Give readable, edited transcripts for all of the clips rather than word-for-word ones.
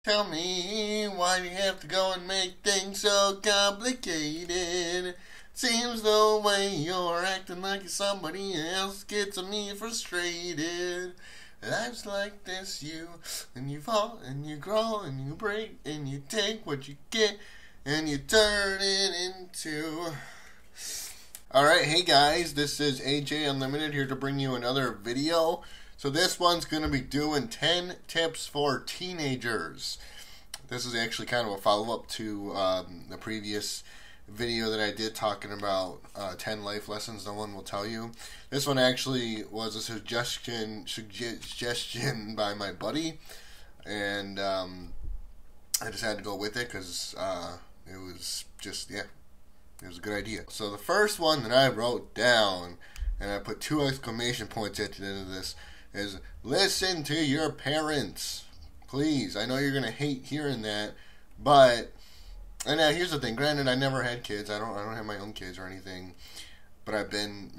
Tell me, why do you have to go and make things so complicated? Seems the way you're acting like you're somebody else gets me frustrated. Life's like this, and you fall, and you grow, and you break, and you take what you get, and you turn it into... Alright, hey guys, this is AJ Unlimited here to bring you another video. So this one's going to be doing 10 tips for teenagers. This is actually kind of a follow-up to the previous video that I did talking about 10 life lessons no one will tell you. This one actually was a suggestion by my buddy, and I just had to go with it because it was just, yeah, it was a good idea. So the first one that I wrote down, and I put 2 exclamation points at the end of this, is listen to your parents. Please, I know you're going to hate hearing that, but, and now here's the thing, granted I never had kids, I don't have my own kids or anything, but I've been,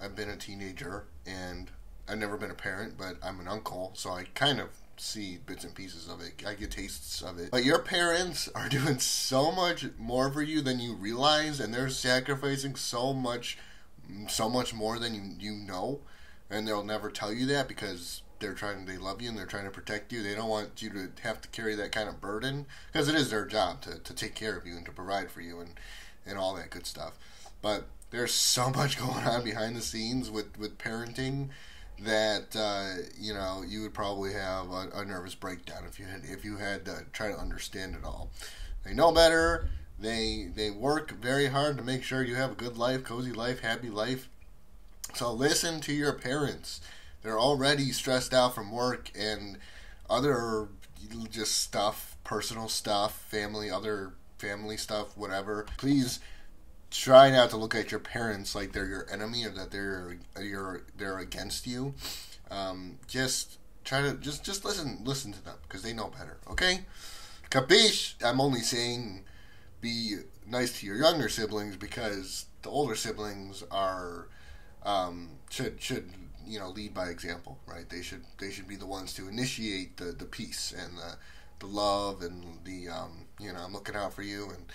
I've been a teenager, and I've never been a parent, but I'm an uncle, so I kind of see bits and pieces of it, I get tastes of it. But your parents are doing so much more for you than you realize, and they're sacrificing so much more than you know. And they'll never tell you that because they love you and they're trying to protect you. They don't want you to have to carry that kind of burden because it is their job to take care of you and to provide for you and all that good stuff. But there's so much going on behind the scenes with parenting that you would probably have a nervous breakdown if you had to try to understand it all. They know better. They work very hard to make sure you have a good life, cozy life, happy life. So listen to your parents. They're already stressed out from work and other just stuff, personal stuff, other family stuff, whatever. Please try not to look at your parents like they're your enemy or that they're against you. Just try to just listen to them because they know better. Okay? Capiche? I'm only saying be nice to your younger siblings because the older siblings are should lead by example, right? They should be the ones to initiate the peace and the love and the I'm looking out for you. And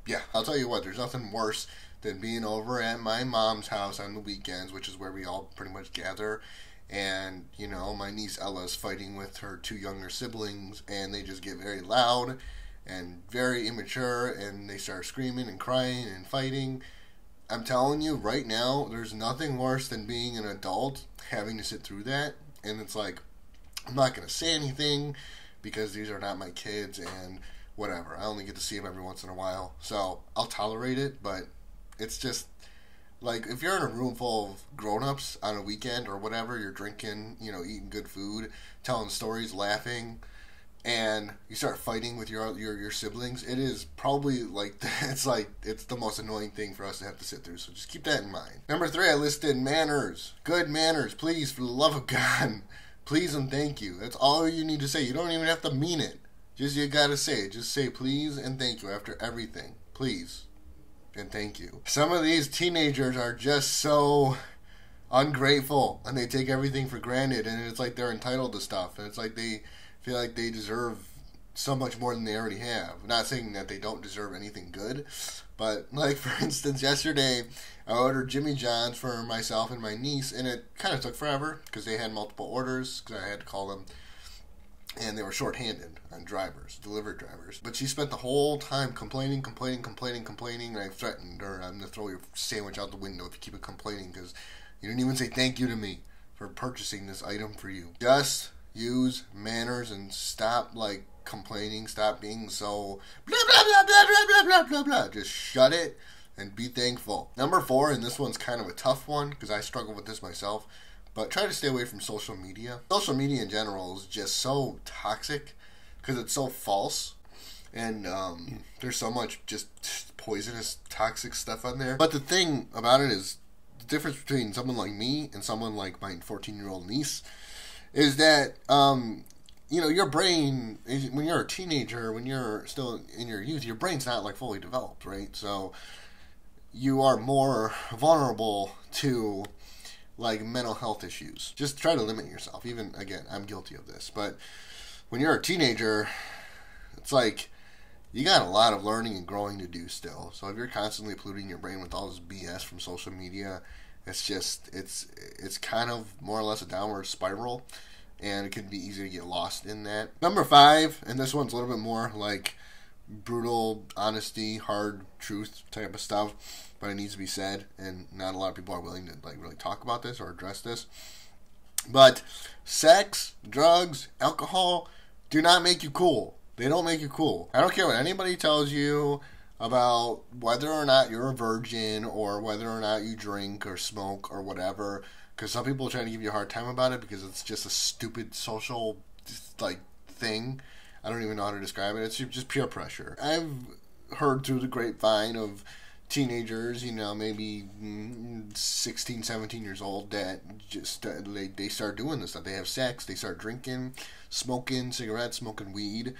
yeah, I'll tell you what, there's nothing worse than being over at my mom's house on the weekends, which is where we all pretty much gather, and my niece Ella's fighting with her 2 younger siblings, and they just get very loud and very immature, and they start screaming and crying and fighting. I'm telling you right now, there's nothing worse than being an adult having to sit through that. And it's like, I'm not going to say anything because these are not my kids and whatever. I only get to see them every once in a while. So I'll tolerate it, but it's just like if you're in a room full of grown-ups on a weekend or whatever, you're drinking, eating good food, telling stories, laughing, and you start fighting with your siblings, it is probably it's the most annoying thing for us to have to sit through. So just keep that in mind. Number 3, I listed manners. Good manners, please, for the love of God. Please and thank you. That's all you need to say. You don't even have to mean it. You gotta say it. Just say please and thank you after everything. Please and thank you. Some of these teenagers are just so ungrateful and they take everything for granted, and it's like they're entitled to stuff, and it's like they feel like they deserve so much more than they already have. I'm not saying that they don't deserve anything good, but like for instance, yesterday I ordered Jimmy John's for myself and my niece, and it kind of took forever because they had multiple orders because I had to call them, and they were short-handed on delivery drivers. But she spent the whole time complaining, and I threatened her, I'm going to throw your sandwich out the window if you keep it complaining because you didn't even say thank you to me for purchasing this item for you. Just use manners and stop complaining. Stop being so blah blah blah blah blah blah blah blah. Just shut it and be thankful. Number 4, and this one's kind of a tough one because I struggle with this myself, but try to stay away from social media. Social media in general is just so toxic because it's so false, and there's so much just poisonous, toxic stuff on there. But the thing about it is the difference between someone like me and someone like my 14-year-old niece is that, your brain, when you're a teenager, when you're still in your youth, your brain's not, fully developed, right? So you are more vulnerable to, mental health issues. Just try to limit yourself. Even, again, I'm guilty of this. But when you're a teenager, It's like you got a lot of learning and growing to do still. So if you're constantly polluting your brain with all this BS from social media, it's kind of more or less a downward spiral, and it can be easy to get lost in that. Number 5, and this one's a little bit more like brutal honesty, hard truth type of stuff, but it needs to be said, and not a lot of people are willing to like really talk about this or address this. But sex, drugs, alcohol do not make you cool. They don't make you cool. I don't care what anybody tells you about whether or not you're a virgin or whether or not you drink or smoke or whatever, because some people are trying to give you a hard time about it because it's just a stupid social like thing. I don't even know how to describe it. It's just pure pressure. I've heard through the grapevine of teenagers, maybe 16, 17 years old, that just they start doing this stuff. They have sex, they start drinking, smoking cigarettes, smoking weed,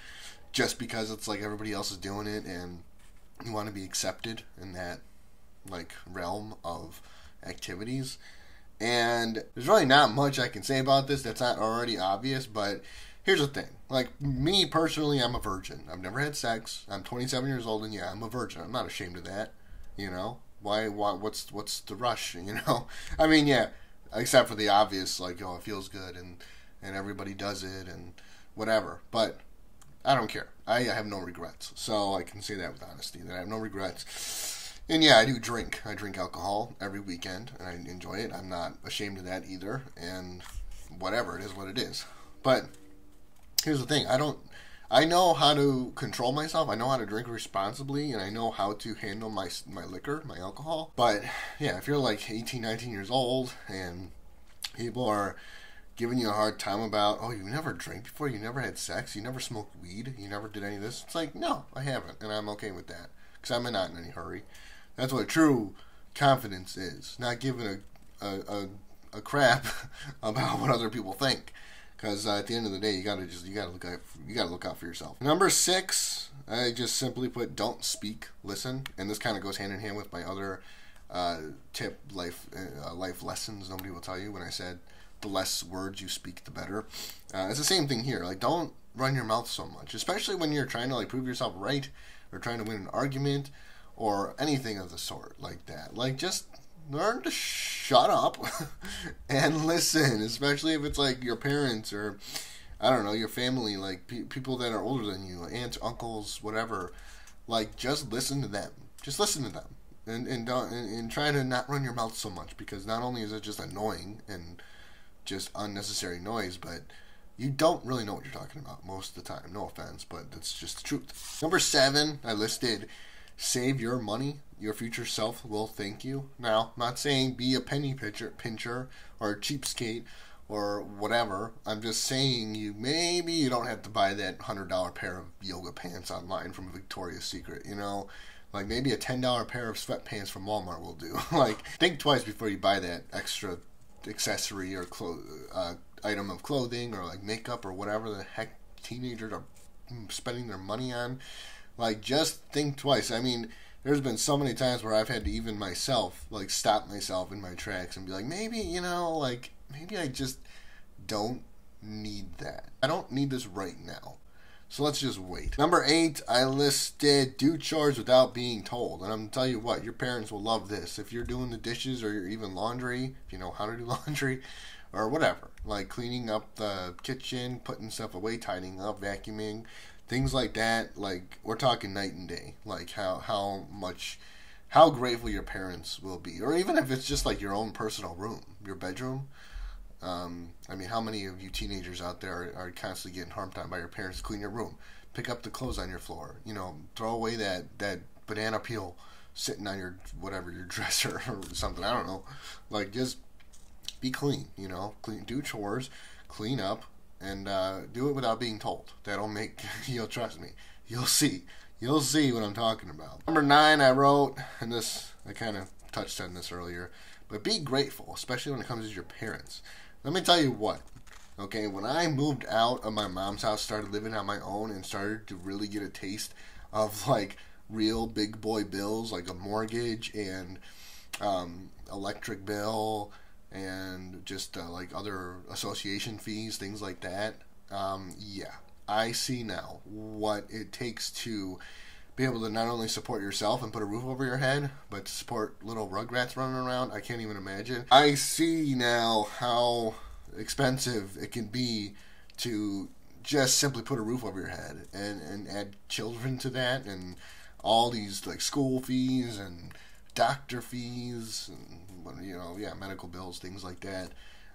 just because it's like everybody else is doing it, and you want to be accepted in that like realm of activities. And there's really not much I can say about this that's not already obvious, but here's the thing. Like, me personally, I'm a virgin. I've never had sex. I'm 27 years old, and yeah, I'm a virgin. I'm not ashamed of that. Why what's the rush, I mean, yeah, except for the obvious, like, it feels good, and everybody does it, and whatever, but I don't care. I have no regrets, so I can say that with honesty, that I have no regrets. And yeah, I do drink. I drink alcohol every weekend, and I enjoy it. I'm not ashamed of that either, and whatever, it is what it is. But here's the thing, I know how to control myself. I know how to drink responsibly, and I know how to handle my liquor, my alcohol. But yeah, if you're like 18, 19 years old, and people are giving you a hard time about, oh, you never drank before, you never had sex, you never smoked weed, you never did any of this, it's like, no, I haven't, and I'm okay with that, because I'm not in any hurry. That's what true confidence is, not giving a crap about what other people think. Because at the end of the day, you gotta look out for yourself. Number 6, I just simply put, don't speak, listen, and this kind of goes hand in hand with my other tip, life lessons. Nobody will tell you when I said the less words you speak, the better. It's the same thing here. Like, don't run your mouth so much, especially when you're trying to like prove yourself right or trying to win an argument or anything of the sort like that. Like, just learn to shut up and listen, especially if it's like your parents or, I don't know, your family, like people that are older than you, aunts, uncles, whatever. Like, just listen to them. Just listen to them. And try to not run your mouth so much, because not only is it just annoying and just unnecessary noise, but you don't really know what you're talking about most of the time. No offense, but that's just the truth. Number 7, I listed, save your money. Your future self will thank you. Now, I'm not saying be a penny pincher or a cheapskate or whatever. I'm just saying maybe you don't have to buy that $100 pair of yoga pants online from Victoria's Secret, Like, maybe a $10 pair of sweatpants from Walmart will do. Like, think twice before you buy that extra accessory or item of clothing or like makeup or whatever the heck teenagers are spending their money on. Like, just think twice. I mean, there's been so many times where I've had to even myself, like, stop myself in my tracks and be like, maybe I just don't need that. I don't need this right now. So let's just wait. Number 8, I listed do chores without being told. And I'm going to tell you what, your parents will love this. If you're doing the dishes or even laundry, if you know how to do laundry, or whatever, like cleaning up the kitchen, putting stuff away, tidying up, vacuuming, things like that, like, we're talking night and day. Like, how grateful your parents will be. Or even if it's just like your own personal room, your bedroom. I mean, how many of you teenagers out there are constantly getting harmed on by your parents? Clean your room, pick up the clothes on your floor, throw away that banana peel sitting on your dresser or something. I don't know. Like, just be clean, clean, do chores, clean up, and do it without being told. That'll make, trust me, you'll see what I'm talking about. Number 9, I wrote, and this, I kind of touched on this earlier, but be grateful, especially when it comes to your parents. Let me tell you what, okay, when I moved out of my mom's house, started living on my own, and started to really get a taste of, like, real big boy bills, like a mortgage and electric bill and just like other association fees, things like that, yeah, I see now what it takes to be able to not only support yourself and put a roof over your head, but to support little rugrats running around. I can't even imagine. I see now how expensive it can be to just simply put a roof over your head and add children to that, and all these like school fees and doctor fees and, you know, yeah, medical bills, things like that,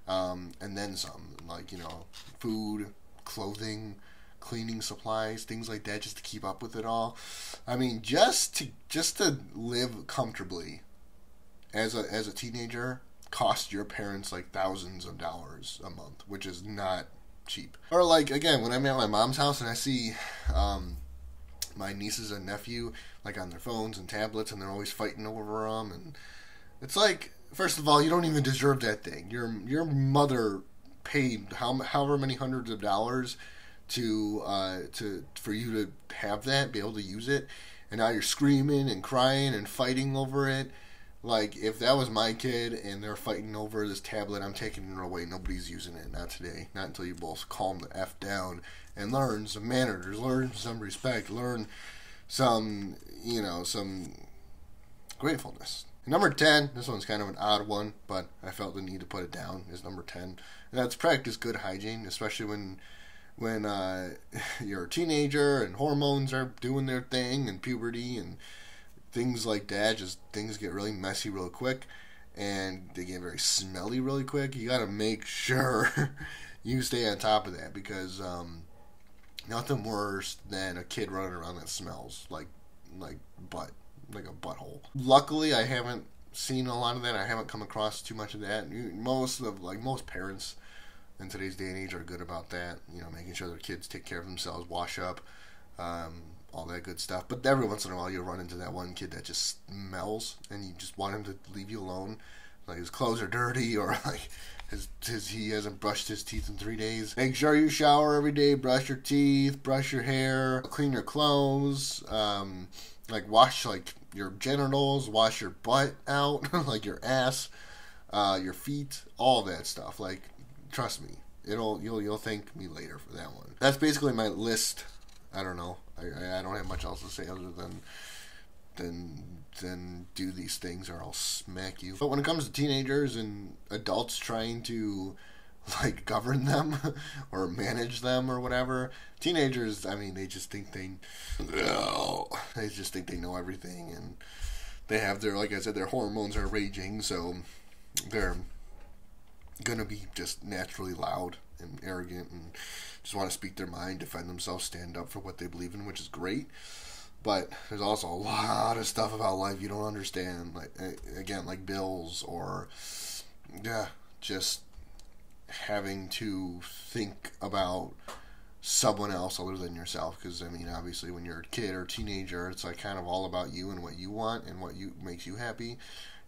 and then some, like, you know, food, clothing, cleaning supplies, things like that, just to keep up with it all. I mean, just to live comfortably as a teenager cost your parents like thousands of dollars a month, which is not cheap. Or like, again, when I'm at my mom's house and I see my nieces and nephew like on their phones and tablets, and they're always fighting over them, and it's like, first of all, you don't even deserve that thing. Your mother paid however many hundreds of dollars to for you to have that, be able to use it, and now you're screaming and crying and fighting over it. Like, if that was my kid and they're fighting over this tablet, I'm taking it away. Nobody's using it. Not today. Not until you both calm the F down and learn some manners, learn some respect, learn some, you know, some gratefulness. Number 10, this one's kind of an odd one, but I felt the need to put it down, is number 10. And that's practice good hygiene, especially when you're a teenager and hormones are doing their thing and puberty and things like that. Just things get really messy real quick, and they get very smelly really quick. You got to make sure you stay on top of that, because nothing worse than a kid running around that smells like butt, like a butthole. Luckily, I haven't seen a lot of that. I haven't come across too much of that. Most parents in today's day and age are good about that, you know, making sure their kids take care of themselves, wash up, all that good stuff. But every once in a while, you'll run into that one kid that just smells, and you just want him to leave you alone. Like, his clothes are dirty, or like he hasn't brushed his teeth in 3 days. Make sure you shower every day, brush your teeth, brush your hair, clean your clothes, like wash like your genitals, wash your butt out, like your ass, your feet, all that stuff. Like, trust me, you'll thank me later for that one. That's basically my list. I don't know. I don't have much else to say other than do these things or I'll smack you. But when it comes to teenagers and adults trying to like govern them or manage them or whatever, teenagers, I mean, they just think they know everything, and they have their, like I said, their hormones are raging, so they're gonna be just naturally loud and arrogant and just want to speak their mind, defend themselves, stand up for what they believe in, which is great. But there's also a lot of stuff about life you don't understand, like, again, like bills, or just having to think about someone else other than yourself. Because, I mean, obviously when you're a kid or teenager, it's like kind of all about you and what you want and what makes you happy.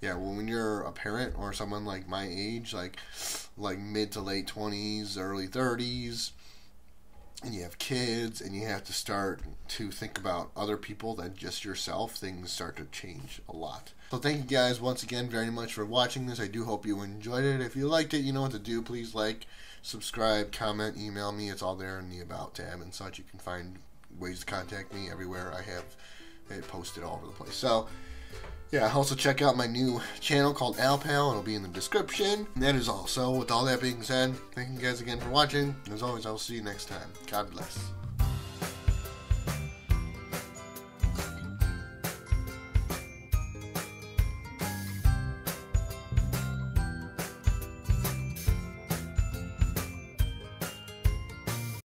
Yeah, well, when you're a parent or someone like my age, like mid to late 20s, early 30s, and you have kids, and you have to start to think about other people than just yourself, things start to change a lot. So thank you guys once again very much for watching this. I do hope you enjoyed it. If you liked it, you know what to do. Please like, subscribe, comment, email me. It's all there in the About tab and such. You can find ways to contact me everywhere. I have it posted all over the place. So, yeah, also check out my new channel called AlPal. It'll be in the description. And that is all. So with all that being said, thank you guys again for watching. As always, I'll see you next time. God bless.